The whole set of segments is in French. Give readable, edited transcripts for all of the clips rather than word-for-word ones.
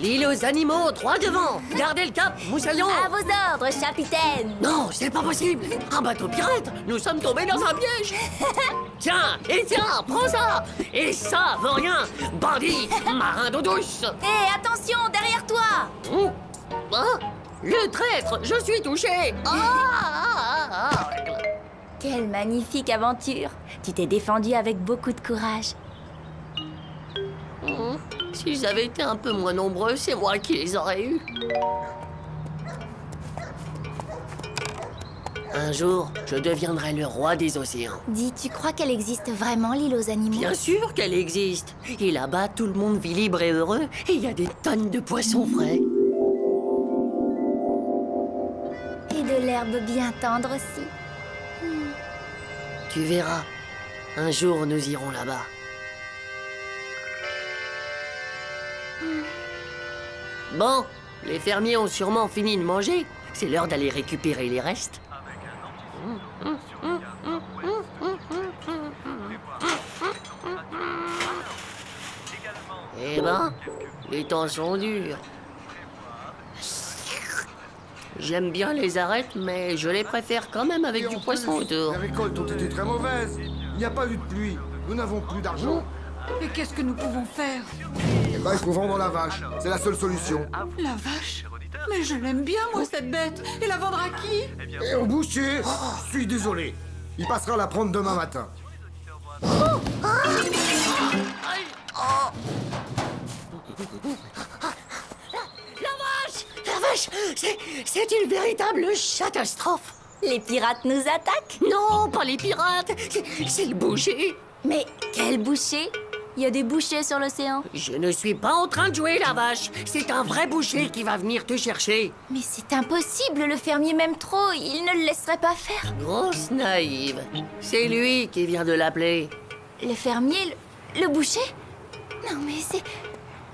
L'île aux animaux, droit devant. Gardez le cap, moussaillon. À vos ordres, capitaine. Non, c'est pas possible. Un bateau pirate. Nous sommes tombés dans un piège. Tiens, prends ça. Et ça vaut rien. Bandit, marin d'eau douce. Hé, attention, derrière toi. Ah, le traître, je suis touché. Quelle magnifique aventure. Tu t'es défendu avec beaucoup de courage. S'ils avaient été un peu moins nombreux, c'est moi qui les aurais eus. Un jour, je deviendrai le roi des océans. Dis, tu crois qu'elle existe vraiment, l'île aux animaux? Bien sûr qu'elle existe. Et là-bas, tout le monde vit libre et heureux. Et il y a des tonnes de poissons frais. Et de l'herbe bien tendre aussi. Tu verras. Un jour, nous irons là-bas. Bon, les fermiers ont sûrement fini de manger. C'est l'heure d'aller récupérer les restes. Eh ben, les temps sont durs. J'aime bien les arêtes, mais je les préfère quand même avec du poisson autour. Les récoltes ont été très mauvaises. Il n'y a pas eu de pluie. Nous n'avons plus d'argent. Et qu'est-ce que nous pouvons faire? Eh ben, il faut vendre la vache. C'est la seule solution. La vache? Mais je l'aime bien, moi, cette bête. Et la vendre à qui? Et au boucher, je suis désolé. Il passera la prendre demain matin. La vache, c'est une véritable catastrophe. Les pirates nous attaquent? Non, pas les pirates, c'est le boucher. Mais quel boucher? Il y a des bouchers sur l'océan. Je ne suis pas en train de jouer la vache. C'est un vrai boucher qui va venir te chercher. Mais c'est impossible, le fermier m'aime trop. Il ne le laisserait pas faire. Grosse naïve. C'est lui qui vient de l'appeler. Le fermier, le boucher? Non, mais c'est...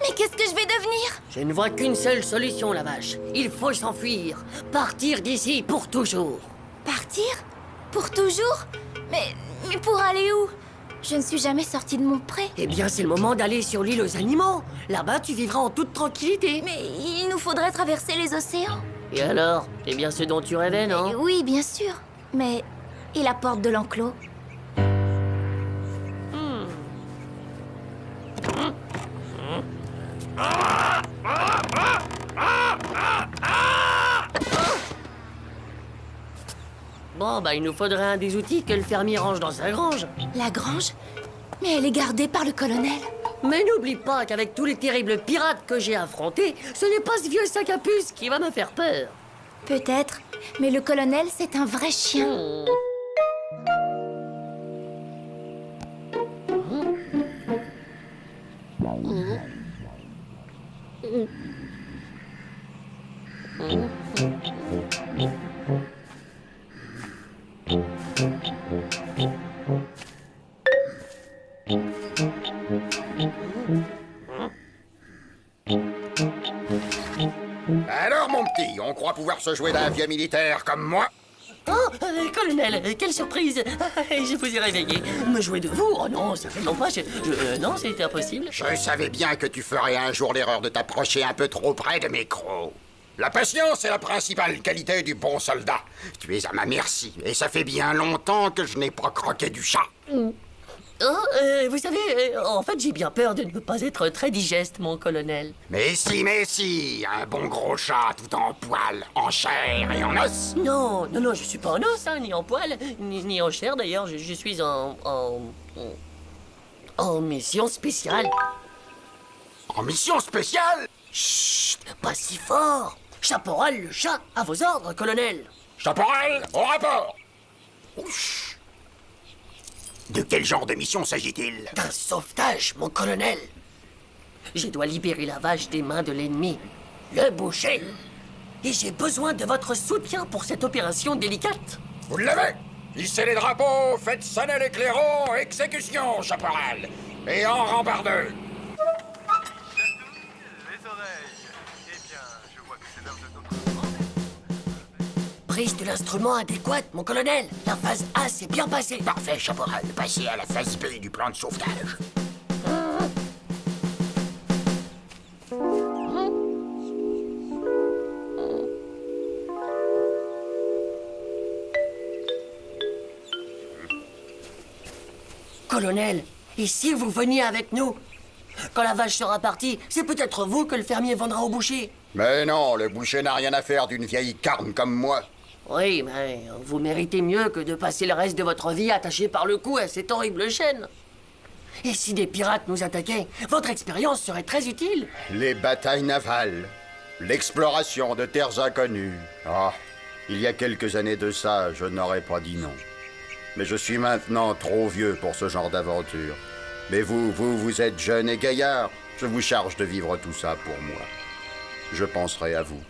Mais qu'est-ce que je vais devenir? Je ne vois qu'une seule solution, la vache. Il faut s'enfuir. Partir d'ici pour toujours. Partir? Pour toujours? Mais pour aller où? Je ne suis jamais sortie de mon pré. Eh bien, c'est le moment d'aller sur l'île aux animaux. Là-bas, tu vivras en toute tranquillité. Mais il nous faudrait traverser les océans. Et alors? C'est bien ce dont tu rêvais, non? Oui, bien sûr. Mais... Et la porte de l'enclos? Bon, bah, il nous faudrait un des outils que le fermier range dans sa grange. La grange? Mais elle est gardée par le colonel. Mais n'oublie pas qu'avec tous les terribles pirates que j'ai affrontés, ce n'est pas ce vieux sac à puce qui va me faire peur. Peut-être. Mais le colonel, c'est un vrai chien. Alors, mon petit, on croit pouvoir se jouer d'un vieux militaire comme moi? Oh, colonel, quelle surprise. Je vous ai réveillé. Me jouer de vous? Oh non, certainement pas. Non, c'est impossible. Je savais bien que tu ferais un jour l'erreur de t'approcher un peu trop près de mes crocs. La patience est la principale qualité du bon soldat. Tu es à ma merci, et ça fait bien longtemps que je n'ai pas croqué du chat. Oh, vous savez, en fait, j'ai bien peur de ne pas être très digeste, mon colonel. Mais si, un bon gros chat tout en poil, en chair et en os. Non, je suis pas en os, hein, ni en poil, ni en chair, d'ailleurs. Je suis en mission spéciale. En mission spéciale? Chut, pas si fort. Chaporal le chat, à vos ordres, colonel. Chaporal, au rapport. Ouch. De quel genre de mission s'agit-il? D'un sauvetage, mon colonel. Je dois libérer la vache des mains de l'ennemi, le boucher. Et j'ai besoin de votre soutien pour cette opération délicate. Vous l'avez? Hissez les drapeaux, faites sonner les clairons, exécution, chaporal. Et en rambarde. Les oreilles. Eh bien, je vois que c'est l'heure de notre rendez-vous. Prise de l'instrument adéquate, mon colonel. La phase A s'est bien passée. Parfait, chaporal. Passez à la phase B du plan de sauvetage. colonel. Et si vous veniez avec nous? Quand la vache sera partie, c'est peut-être vous que le fermier vendra au boucher. Mais non, le boucher n'a rien à faire d'une vieille carne comme moi. Oui, mais vous méritez mieux que de passer le reste de votre vie attaché par le cou à cette horrible chaîne. Et si des pirates nous attaquaient, votre expérience serait très utile. Les batailles navales, l'exploration de terres inconnues. Ah, il y a quelques années de ça, je n'aurais pas dit non. Mais je suis maintenant trop vieux pour ce genre d'aventure. Mais vous êtes jeune et gaillard. Je vous charge de vivre tout ça pour moi. Je penserai à vous.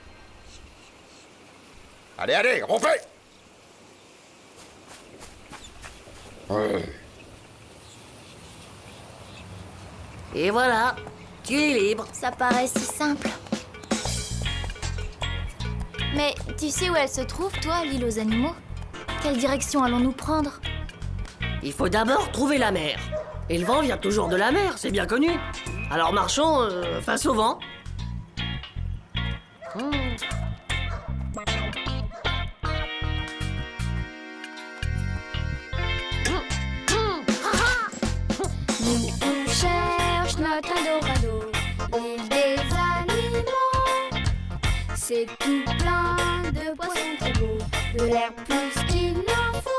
Allez, allez, rompez! Et voilà, tu es libre. Ça paraît si simple. Mais tu sais où elle se trouve, toi, l'île aux animaux? Quelle direction allons-nous prendre? Il faut d'abord trouver la mer. Et le vent vient toujours de la mer, c'est bien connu. Alors marchons face au vent. Nous on cherche notre Eldorado, l'île des animaux. C'est tout plein de poissons très beaux, de l'air plus qu'il n'en faut.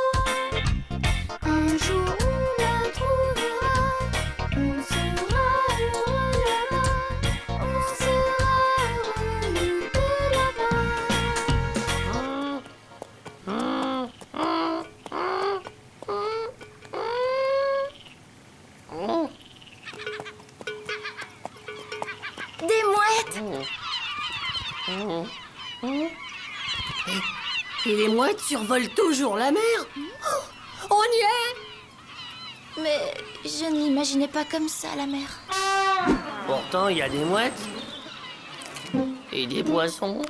Un jour on la trouvera, on sera heureux là-bas, on sera heureux nous de là-bas. Des mouettes! Et les mouettes survolent toujours la mer. Oh, on y est! Mais je ne l'imaginais pas comme ça, la mer. Pourtant, il y a des mouettes. Et des poissons.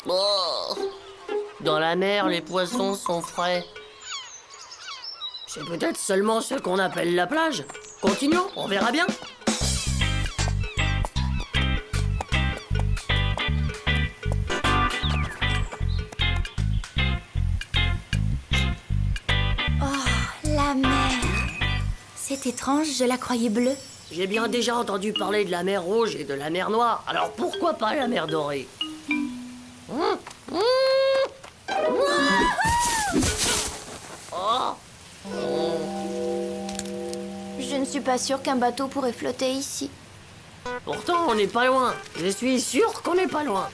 Oh. Dans la mer, les poissons sont frais. C'est peut-être seulement ce qu'on appelle la plage. Continuons, on verra bien. La mer. C'est étrange, je la croyais bleue. J'ai bien déjà entendu parler de la mer Rouge et de la mer Noire. Alors pourquoi pas la mer Dorée? Oh. Je ne suis pas sûre qu'un bateau pourrait flotter ici. Pourtant, on n'est pas loin. Je suis sûr qu'on n'est pas loin.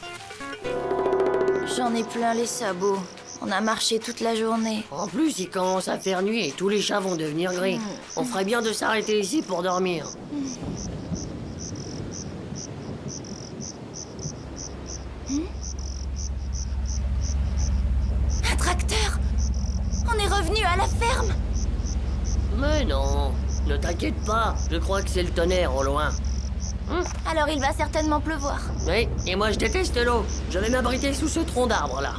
J'en ai plein les sabots. On a marché toute la journée. En plus, il commence à faire nuit et tous les chats vont devenir gris. On ferait bien de s'arrêter ici pour dormir. Un tracteur! On est revenu à la ferme! Mais non, ne t'inquiète pas. Je crois que c'est le tonnerre au loin. Alors il va certainement pleuvoir. Oui, et moi je déteste l'eau. Je vais m'abriter sous ce tronc d'arbre là.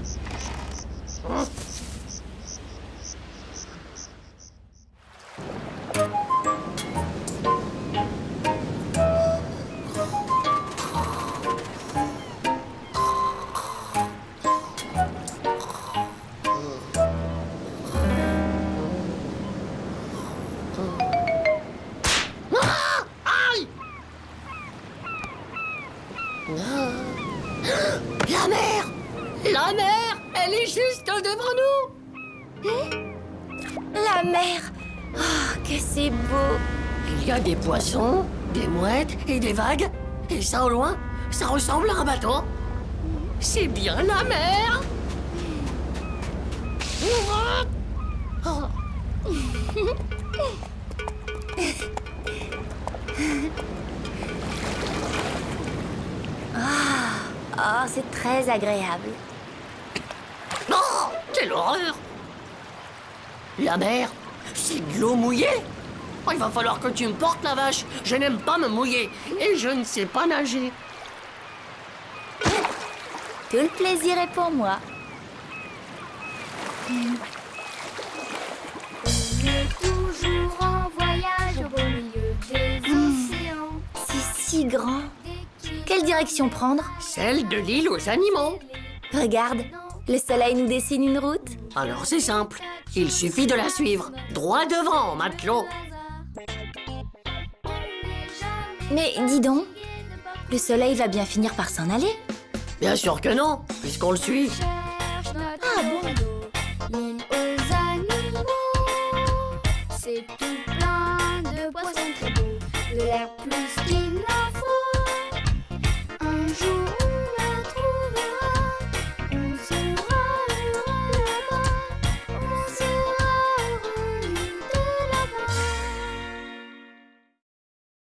La mer! La mer! Elle est juste devant nous! La mer! Oh, que c'est beau! Il y a des poissons, des mouettes et des vagues. Et ça au loin, ça ressemble à un bateau. C'est bien la mer! Oh. Oh, c'est très agréable. Oh, quelle horreur! La mer, c'est de l'eau mouillée. Oh, il va falloir que tu me portes, la vache. Je n'aime pas me mouiller et je ne sais pas nager. Tout le plaisir est pour moi. On est toujours en voyage au beau milieu des océans. C'est si grand. Quelle direction prendre? Celle de l'île aux animaux. Regarde, le soleil nous dessine une route. Alors c'est simple, il suffit de la suivre. Droit devant, matelot. Mais dis donc, le soleil va bien finir par s'en aller. Bien sûr que non, puisqu'on le suit. Cherche notre dorado, l'île aux animaux. C'est tout plein de poissons très beaux, de l'air plus qu'il n'en